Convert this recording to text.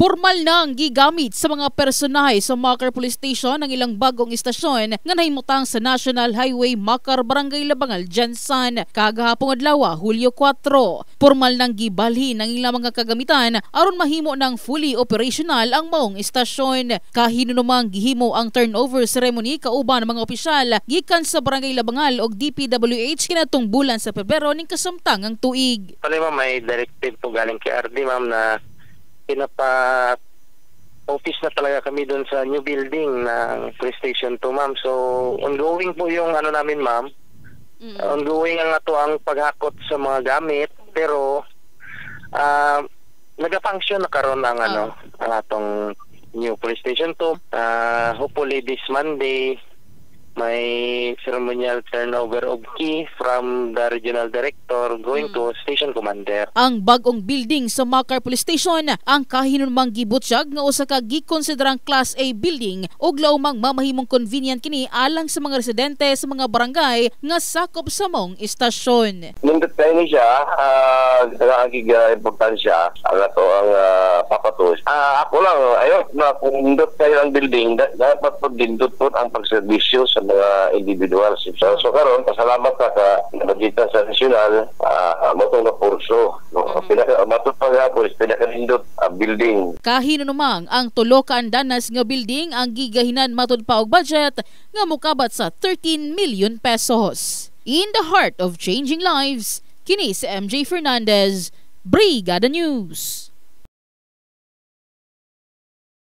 Pormal nang gigamit sa mga personahe sa Macar Police Station ang ilang bagong istasyon nga nahimutang sa National Highway Macar Barangay Labangal, Jansan. Kagahapong adlaw, Hulyo 4. Pormal nang gibalhin ang ilang mga kagamitan aron mahimo ng fully operational ang maong istasyon. Kahinumang gihimo ang turnover ceremony kauban ng mga opisyal gikan sa Barangay Labangal ug DPWH kinatong bulan sa Pebrero ning kasamtang ang tuig. May directive po galing kay RD, ma'am, na office na talaga kami doon sa new building ng police station 2, ma'am. So, ongoing po yung namin, ma'am. Ongoing ang ang paghakot sa mga gamit, pero nag-function na karon ang ang atong new police station 2. Hopefully this Monday may ceremonial turnover of key from the regional director going to station commander. Ang bagong building sa Macar Police Station ang kahinumang gibutsyag nga usa ka gikonsiderang Class A building ug laumang mamahimong convenient kini alang sa mga residente sa mga barangay nga sakop sa mong istasyon. Nindot kayo ni siya, ang importansya ang ato ang papatos. Ako lang, ayun, kung nindot kayo ang building, dapat po dindot po ang pagserbisyo sa mga individual. So karon pasalamat ka nabagita sa nasyonal motong na kurso. Matod pa nga po pinakanindot building. Kahinumang ang tulo ka andanas nga building ang gigahinan matod pa og budget nga mokabat sa 13 million pesos. In the heart of changing lives, kini si MJ Fernandez, Brigada News.